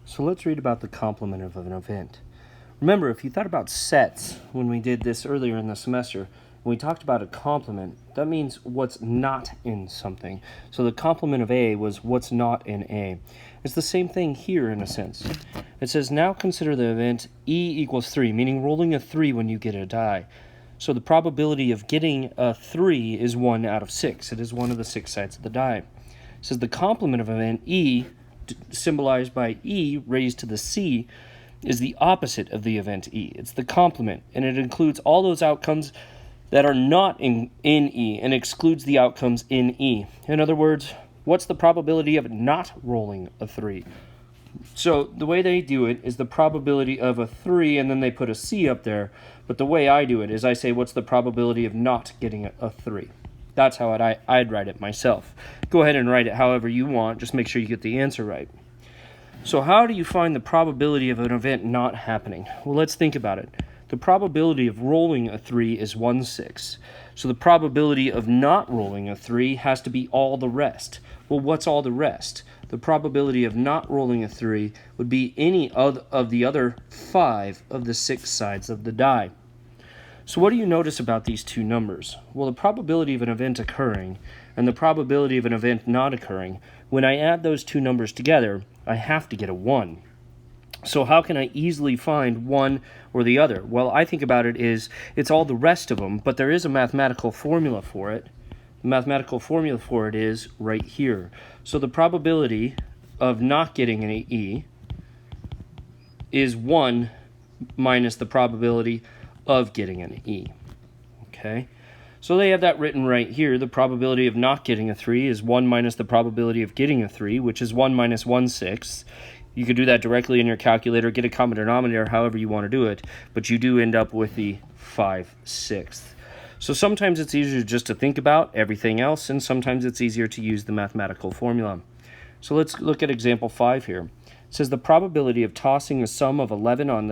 So let's read about the complement of an event. Remember, if you thought about sets when we did this earlier in the semester, when we talked about a complement, that means what's not in something. So the complement of A was what's not in A. It's the same thing here in a sense. It says, now consider the event E equals 3, meaning rolling a 3 when you get a die. So the probability of getting a 3 is 1 out of 6. It is one of the 6 sides of the die. It says the complement of event E, symbolized by E raised to the C, is the opposite of the event E. It's the complement, and it includes all those outcomes that are not in E and excludes the outcomes in E. In other words, what's the probability of not rolling a 3? So the way they do it is the probability of a 3, and then they put a C up there. But the way I do it is I say, what's the probability of not getting a 3? That's how I'd write it myself. Go ahead and write it however you want. Just make sure you get the answer right. So how do you find the probability of an event not happening? Well, let's think about it. The probability of rolling a 3 is 1/6. So the probability of not rolling a 3 has to be all the rest. Well, what's all the rest? The probability of not rolling a 3 would be any of the other 5 of the 6 sides of the die. So what do you notice about these two numbers? Well, the probability of an event occurring and the probability of an event not occurring, when I add those two numbers together, I have to get a 1. So how can I easily find one or the other? Well, I think about it is it's all the rest of them, but there is a mathematical formula for it. The mathematical formula for it is right here. So the probability of not getting an E is 1 minus the probability of getting an E. Okay? So they have that written right here. The probability of not getting a 3 is 1 minus the probability of getting a 3, which is 1 minus 1/6. You could do that directly in your calculator, get a common denominator, however you want to do it, but you do end up with the 5/6. So sometimes it's easier just to think about everything else, and sometimes it's easier to use the mathematical formula. So let's look at example 5 here. It says the probability of tossing a sum of 11 on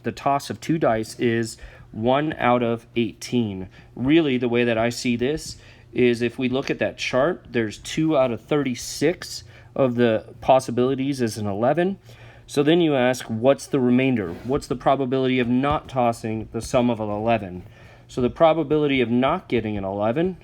the toss of 2 dice is 1 out of 18. Really, the way that I see this is if we look at that chart, there's 2 out of 36 of the possibilities is an 11. So then you ask, what's the remainder? What's the probability of not tossing the sum of an 11? So the probability of not getting an 11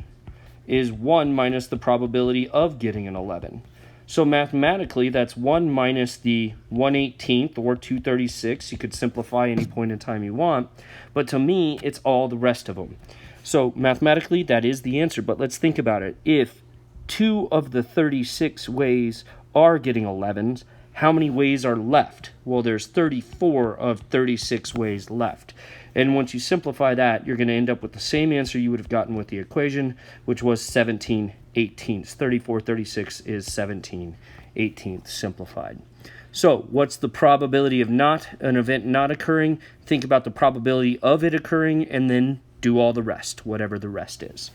is 1 minus the probability of getting an 11. So mathematically, that's 1 minus the 1/18th or 2/36. You could simplify any point in time you want. But to me, it's all the rest of them. So mathematically, that is the answer. But let's think about it. If 2 of the 36 ways are getting 11s, how many ways are left? Well, there's 34 of 36 ways left. And once you simplify that, you're going to end up with the same answer you would have gotten with the equation, which was 17/18. 34/36 is 17/18 simplified. So what's the probability of an event not occurring? Think about the probability of it occurring, and then do all the rest, whatever the rest is.